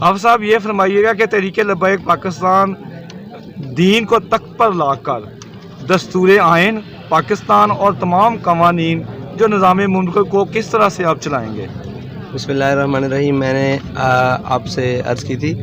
आप साहब ये फरमाइएगा कि तहरीक लब्बैक पाकिस्तान दीन को तख्त पर लाकर दस्तूर आइन पाकिस्तान और तमाम कवानीन जो निज़ाम मुल्क को किस तरह से आप चलाएंगे? बिस्मिल्लाहिर्रहमानिर्रहीम। मैंने आपसे अर्ज़ की थी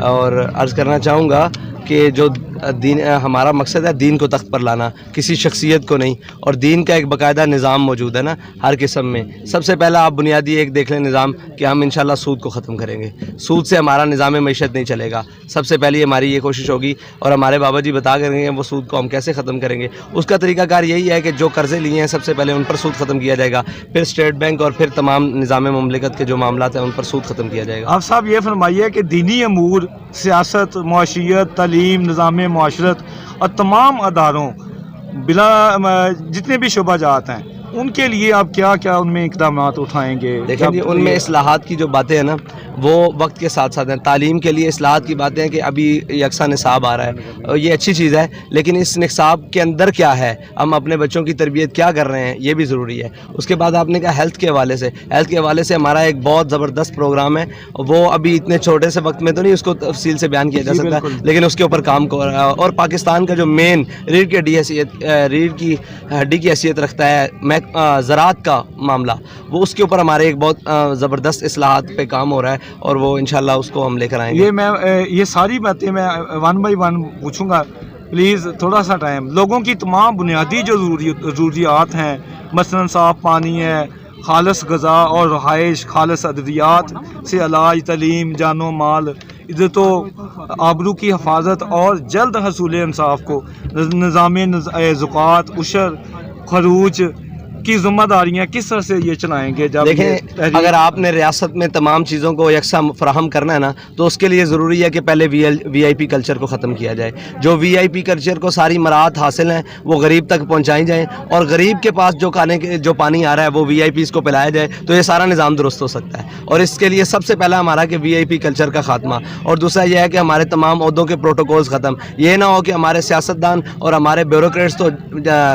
और अर्ज़ करना चाहूँगा कि जो दीन हमारा मकसद है दीन को तख्त पर लाना, किसी शख्सियत को नहीं, और दीन का एक बाकायदा निज़ाम मौजूद है ना हर किस्म में। सबसे पहला आप बुनियादी एक देख लें निज़ाम कि हम इंशाल्लाह सूद को ख़त्म करेंगे। सूद से हमारा निज़ाम मईशत नहीं चलेगा। सबसे पहली हमारी ये कोशिश होगी, और हमारे बाबा जी बता करेंगे वो सूद को हम कैसे ख़त्म करेंगे। उसका तरीक़ाकार यही है कि जो कर्ज़े लिए हैं सबसे पहले उन पर सूद ख़त्म किया जाएगा, फिर स्टेट बैंक और फिर तमाम निज़ाम मुमलिकत के जो मामलात हैं उन पर सूद ख़त्म किया जाएगा। आप साहब ये फरमाइए कि दीनी अमूर, सियासत, मुआशियत, तालीम, निज़ाम मुआशरत और तमाम अदारों बिला जितने भी शुबाजात हैं उनके लिए आप क्या क्या उनमें इक़दामात उठाएंगे? देखें जी, उनमें इस्लाहात की जो बातें हैं ना वो वक्त के साथ साथ हैं। तालीम के लिए इस्लाहात की बातें हैं कि अभी यकसा निसाब आ रहा है और ये अच्छी चीज़ है, लेकिन इस निसाब के अंदर क्या है, हम अपने बच्चों की तरबियत क्या कर रहे हैं, ये भी ज़रूरी है। उसके बाद आपने कहा हेल्थ के हवाले से, हेल्थ के हवाले से हमारा एक बहुत ज़बरदस्त प्रोग्राम है। वो अभी इतने छोटे से वक्त में तो नहीं उसको तफसील से बयान किया जा सकता, लेकिन उसके ऊपर काम कर रहा है। और पाकिस्तान का जो मेन रीढ़ की हड्डी की हैसियत रखता है ज़राअत का मामला, वो उसके ऊपर हमारे एक बहुत ज़बरदस्त इस्लाहात पे काम हो रहा है और वो इंशाल्लाह उसको हम लेकर आएंगे। ये सारी बातें मैं 1 बाय 1 पूछूंगा, प्लीज़ थोड़ा सा टाइम। लोगों की तमाम बुनियादी जो ज़रूरियात हैं, मसलन साफ़ पानी है, खालस गज़ा और रहाइश, खालस अद्वियात से इलाज, तलीम, जानो माल, इज़्ज़त व आबरू की हिफाजत और जल्द हसूल इंसाफ को निज़ाम ज़कात, उशर, खरूज की ज़िम्मेदारियाँ किस तरह से ये चलाएंगे? जब देखें, अगर आपने रियासत में तमाम चीज़ों को यकसा फराहम करना है ना, तो उसके लिए ज़रूरी है कि पहले VIP कल्चर को ख़त्म किया जाए। जो VIP कल्चर को सारी मराहत हासिल हैं वो गरीब तक पहुँचाई जाएँ, और गरीब के पास जो पानी आ रहा है वो VIPs को पिलाया जाए, तो ये सारा निज़ाम दुरुस्त हो सकता है। और इसके लिए सबसे पहला हमारा कि VIP कल्चर का ख़ात्मा, और दूसरा यह है कि हमारे तमाम ओहदों के प्रोटोकॉल्स ख़त्म। ये ना हो कि हमारे सियासतदान और हमारे ब्यूरोक्रेट्स तो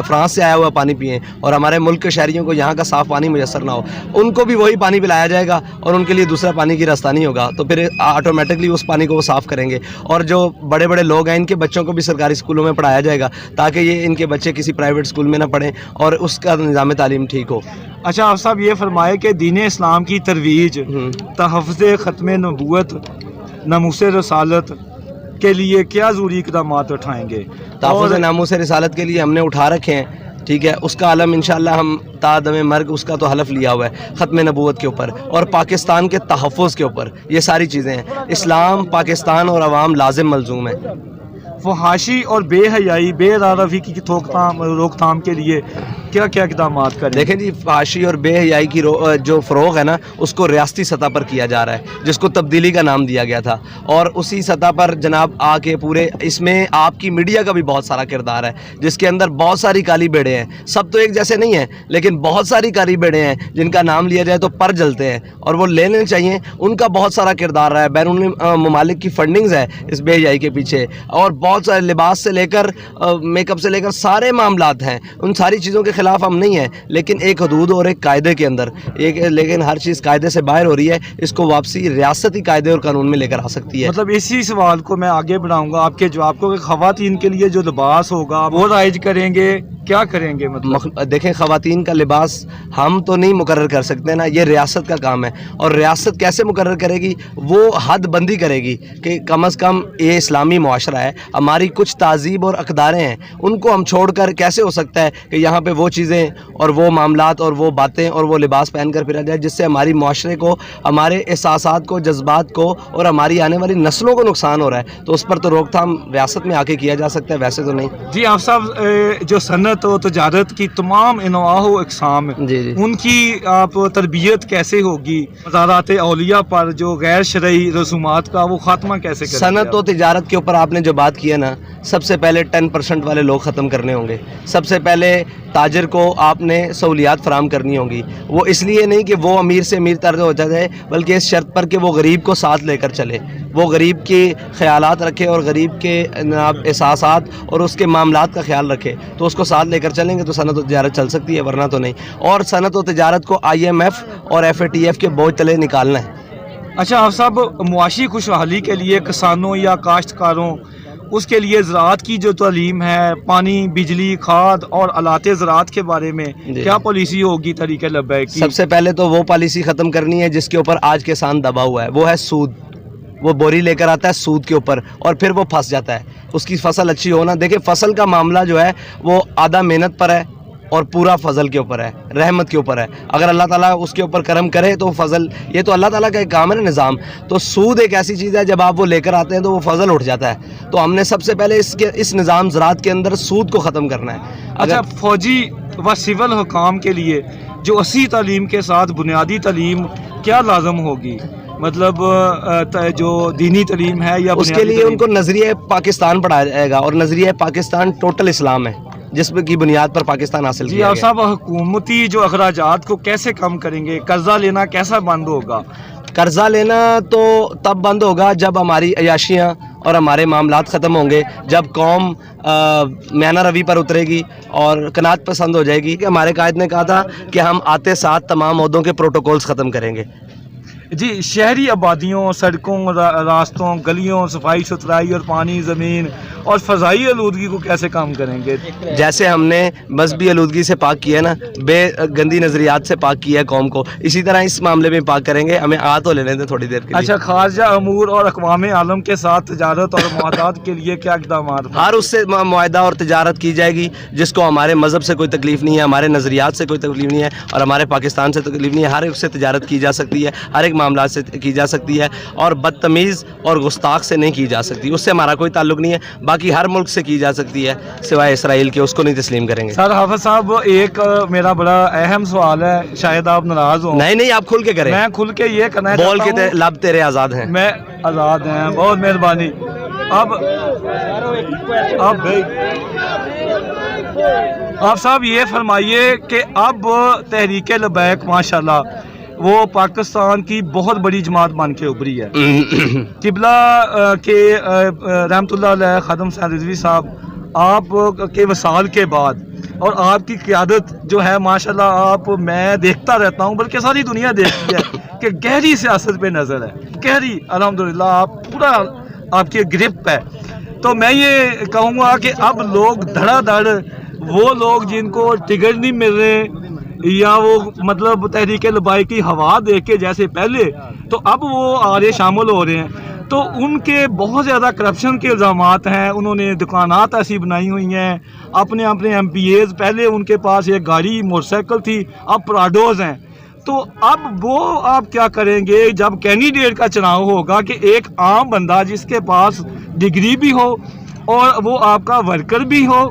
फ्रांस से आया हुआ पानी पिएँ और हमारे मुल्क के शहरियों को यहाँ का साफ़ पानी मुयसर ना हो। उनको भी वही पानी पिलाया जाएगा और उनके लिए दूसरा पानी की रास्तानी होगा, तो फिर ऑटोमेटिकली उस पानी को वो साफ़ करेंगे। और जो बड़े बड़े लोग हैं इनके बच्चों को भी सरकारी स्कूलों में पढ़ाया जाएगा, ताकि ये इनके बच्चे किसी प्राइवेट स्कूल में ना पढ़ें और उसका निज़ाम तालीम ठीक हो। अच्छा, आप साहब ये फरमाए कि दीन इस्लाम की तरवीज, तहफ़्फ़ुज़ ख़त्म नबूवत, नामूस रसालत के लिए क्या ज़रूरी इक़दामात उठाएंगे? तहफ़्फ़ुज़ नामूस रिसालत के लिए हमने उठा रखे हैं, ठीक है। उसका आलम इंशाअल्लाह हम तादम मर्ग उसका तो हलफ लिया हुआ है ख़त्म नबूवत के ऊपर और पाकिस्तान के तहफ़्फ़ुज़ के ऊपर। ये सारी चीज़ें हैं। इस्लाम, पाकिस्तान और अवाम लाजिम मलजूम है। फहाशी और बेहयाई, बेरारफ़ी की रोकथाम के लिए क्या क्या इक़दामात करें? देखें जी, फहाशी और बेहयाई की जो फ़रोग़ है ना, उसको रियासती सतह पर किया जा रहा है, जिसको तब्दीली का नाम दिया गया था। और उसी सतह पर जनाब आके पूरे इसमें आपकी मीडिया का भी बहुत सारा किरदार है, जिसके अंदर बहुत सारी काली बेड़े हैं। सब तो एक जैसे नहीं हैं, लेकिन बहुत सारी काली बेड़े हैं जिनका नाम लिया जाए तो पर जलते हैं, और वो लेने चाहिए। उनका बहुत सारा किरदार रहा है। बैरून ममालिक की फंडिंग्स है इस बेहयाई के पीछे, और बहुत सारे लिबास से लेकर मेकअप से लेकर सारे मामलात हैं। उन सारी चीज़ों के खिलाफ हम नहीं हैं, लेकिन एक हदूद और एक कायदे के अंदर लेकिन हर चीज़ कायदे से बाहर हो रही है। इसको वापसी रियासती कायदे और कानून में लेकर आ सकती है। मतलब इसी सवाल को मैं आगे बढ़ाऊंगा आपके जवाब को कि ख़वातीन के लिए जो लिबास होगा वो राइज करेंगे, क्या करेंगे? मतलब देखें, ख़वातीन का लिबास हम तो नहीं मुकर्रर कर सकते ना, ये रियासत का काम है। और रियासत कैसे मुकर्रर करेगी? वो हद बंदी करेगी कि कम अज़ कम ये इस्लामी मुआशरा है, हमारी कुछ तहज़ीब और अक़दारें हैं, उनको हम छोड़कर कैसे हो सकता है कि यहाँ पे वो चीज़ें और वो मामलात और वो बातें और वो लिबास पहन कर फिरा जाए, जिससे हमारी मुआशरे को, हमारे एहसासात को, जज्बात को और हमारी आने वाली नस्लों को नुकसान हो रहा है। तो उस पर तो रोकथाम रियासत में आके किया जा सकता है, वैसे तो नहीं। जी, आप साहब जो सनत और तजारत की तमाम इनवाह व अक़साम, उनकी आप तरबियत कैसे होगी? मज़ारात औलिया पर जो गैर शरई रसूमात का वो ख़ात्मा कैसे करेंगे? सनत और तिजारत के ऊपर आपने जो बात की है ना, सबसे पहले 10% वाले लोग ख़त्म करने होंगे। सबसे पहले ताजर को आपने सहूलियात फराम करनी होंगी। वो इसलिए नहीं कि वो अमीर से अमीर तर हो जाए, बल्कि इस शर्त पर कि वो गरीब को साथ लेकर चले, वो गरीब के ख़यालात रखे और गरीब के एहसासात और उसके मामलात का ख्याल रखे, तो उसको साथ लेकर चलेंगे तो सनत और तिजारत चल सकती है, वरना तो नहीं। और सनत और तिजारत को IMF और FATF के बोझ तले निकालना है। अच्छा आप साहब, मुआशी खुशहाली के लिए किसानों या काश्तकारों, उसके लिए ज़राअत की जो तालीम है, पानी, बिजली, खाद और आलात ज़राअत के बारे में जी। क्या पॉलिसी होगी तरीके लब्बैक की? सबसे पहले तो वो पॉलिसी ख़त्म करनी है जिसके ऊपर आज किसान दबा हुआ है, वो है सूद। वो बोरी लेकर आता है सूद के ऊपर और फिर वो फंस जाता है। उसकी फसल अच्छी हो ना, देखिए फसल का मामला जो है वो आधा मेहनत पर है और पूरा फजल के ऊपर है, रहमत के ऊपर है। अगर अल्लाह ताला उसके ऊपर करम करे तो फजल, ये तो अल्लाह ताला का एक काम है ना, निज़ाम। तो सूद एक ऐसी चीज़ है, जब आप वो लेकर आते हैं तो वो फजल उठ जाता है। तो हमने सबसे पहले इस निज़ाम ज़राअत के अंदर सूद को ख़त्म करना है। अच्छा, फौजी व सिविल हुकाम के लिए जो असी तालीम के साथ बुनियादी तालीम क्या लाजम होगी? मतलब जो दीनी तालीम है या उसके बुनियादी लिए तालीम? उनको नज़रिया पाकिस्तान पढ़ाया जाएगा, और नज़रिया पाकिस्तान टोटल इस्लाम है, जिसमें की बुनियाद पर पाकिस्तान हासिल जी किया आप गया। साहब, हुकूमती जो अखराजात को कैसे कम करेंगे? कर्जा लेना कैसा बंद होगा? कर्जा लेना तो तब बंद होगा जब हमारी अयाशियाँ और हमारे मामलात ख़त्म होंगे, जब कौम मैना रवि पर उतरेगी और कनात पसंद हो जाएगी। कि हमारे कायद ने कहा था कि हम आते साथ तमाम ओहदों के प्रोटोकॉल्स ख़त्म करेंगे। जी, शहरी आबादियों, सड़कों, रास्तों, गलियों, सफाई सुथराई और पानी, ज़मीन और फ़ज़ाई आलूदगी को कैसे कम करेंगे? जैसे हमने मजहबी आलूदगी से पाक किया है ना, बेगंदी नज़रियात से पाक किया है कौम को, इसी तरह इस मामले में पाक करेंगे। हमें आ तो लेने दें थोड़ी देर के लिए। अच्छा, खारजा अमूर और अक़वाम आलम के साथ तजारत और मुआहदात के लिए क्या इक़दाम? हर उससे मुआहदा और तजारत की जाएगी जिसको हमारे मज़हब से कोई तकलीफ़ नहीं है, हमारे नज़रियात से कोई तकलीफ़ नहीं है और हमारे पाकिस्तान से तकलीफ़ नहीं है। हर एक से तजारत की जा सकती है, हर एक मामला से की जा सकती है, और बदतमीज़ और गुस्ताख से नहीं की जा सकती। उससे हमारा कोई ताल्लुक़ नहीं है। बाकी हर मुल्क से की जा सकती है सिवाय इसराइल के, उसको नहीं तस्लीम करेंगे। सर हाफिज साहब, एक मेरा बड़ा अहम सवाल है, शायद आप नाराज़ हो। नहीं, आप खुल के करें। मैं खुल के ये करना बोल चाहता के हूं, लब तेरे आज़ाद हैं। मैं आज़ाद हैं, बहुत मेहरबानी। अब आप साहब ये फरमाइए कि अब तहरीक लबैक माशाल्लाह वो पाकिस्तान की बहुत बड़ी जमात बन के उभरी है। किबला के रहमतुल्लाह अलैह खादम सैयद रिजवी साहब, आप के वसाल के बाद और आपकी क़यादत जो है माशाल्लाह, आप मैं देखता रहता हूँ, बल्कि सारी दुनिया देखती है कि गहरी सियासत पे नज़र है, गहरी, अल्हम्दुलिल्लाह आप पूरा, आपकी ग्रिप है। तो मैं ये कहूँगा कि अब लोग धड़ाधड़, वो लोग जिनको टिकट नहीं मिल रहे या वो मतलब तहरीक लबाई की हवा देख के जैसे पहले, तो अब वो आ रहे, शामिल हो रहे हैं। तो उनके बहुत ज़्यादा करप्शन के इल्ज़ामात हैं, उन्होंने दुकानात ऐसी बनाई हुई हैं, अपने अपने MPAs, पहले उनके पास एक गाड़ी मोटरसाइकिल थी, अब प्राडोज़ हैं। तो अब वो आप क्या करेंगे जब कैंडिडेट का चुनाव होगा कि एक आम बंदा जिसके पास डिग्री भी हो और वो आपका वर्कर भी हो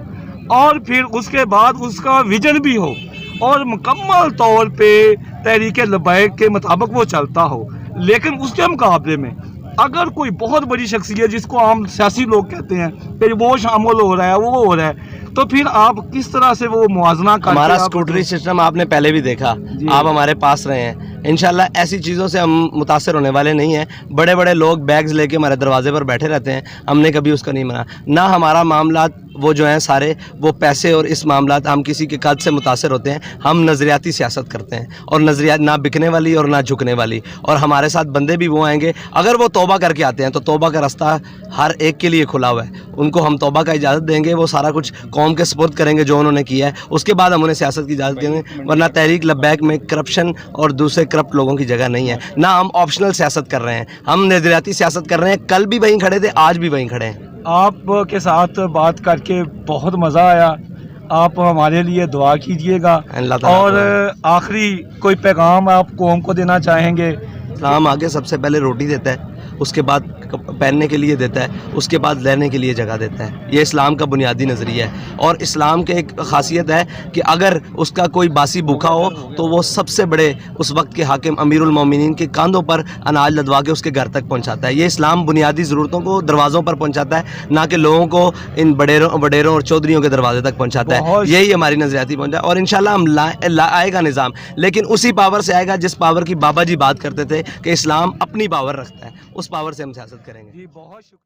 और फिर उसके बाद उसका विजन भी हो और मुकम्मल तौर पे तहरीक लबैक के मुताबिक वो चलता हो, लेकिन उसके मुकाबले में अगर कोई बहुत बड़ी शख्सियत जिसको आम सियासी लोग कहते हैं फिर वो शामिल हो रहा है, वो हो रहा है, तो फिर आप किस तरह से वो मुआवजा करके? हमारा स्कूटरी सिस्टम आपने पहले भी देखा, आप हमारे पास रहे हैं। इंशाल्लाह ऐसी चीज़ों से हम मुतासर होने वाले नहीं हैं। बड़े बड़े लोग बैग्स लेके हमारे दरवाजे पर बैठे रहते हैं, हमने कभी उसका नहीं माना। ना हमारा मामला वो जो हैं सारे वो पैसे और इस मामला हम किसी के कद से मुतासर होते हैं। हम नज़रियाती सियासत करते हैं और नज़रियात ना बिकने वाली और ना झुकने वाली। और हमारे साथ बंदे भी वो आएंगे, अगर वो तौबा करके आते हैं तो तौबा का रास्ता हर एक के लिए खुला हुआ है। उनको हम तौबा का इजाज़त देंगे, वो सारा कुछ कौम के सपुर्द करेंगे जो उन्होंने किया है, उसके बाद हम उन्हें सियासत की इजाज़त देंगे। वरना तहरीक लबैक में करप्शन और दूसरे करप्ट लोगों की जगह नहीं है। ना हम ऑप्शनल सियासत कर रहे हैं, हम नज़रियाती सियासत कर रहे हैं। कल भी वहीं खड़े थे, आज भी वहीं खड़े हैं। आप के साथ बात करके बहुत मज़ा आया। आप हमारे लिए दुआ कीजिएगा। और आखिरी कोई पैगाम आप कौम को देना चाहेंगे? इस्लाम आगे सबसे पहले रोटी देता है, उसके बाद पहनने के लिए देता है, उसके बाद रहने के लिए जगह देता है। ये इस्लाम का बुनियादी नज़रिया है। और इस्लाम के एक ख़ासियत है कि अगर उसका कोई बासी भूखा हो तो वो सबसे बड़े उस वक्त के हाकिम अमीरुल मोमिनीन के कांधों पर अनाज लदवा के उसके घर तक पहुंचाता है। ये इस्लाम बुनियादी ज़रूरतों को दरवाज़ों पर पहुंचाता है, ना कि लोगों को इन बडेरों और चौधरियों के दरवाजे तक पहुंचाता है। यही हमारी नज़रियाती पहुंचा। और इंशाल्लाह हम आएगा निज़ाम, लेकिन उसी पावर से आएगा जिस पावर की बाबा जी बात करते थे कि इस्लाम अपनी पावर रखता है, उस पावर से हम सियासत करेंगे। जी बहुत शुक्रिया।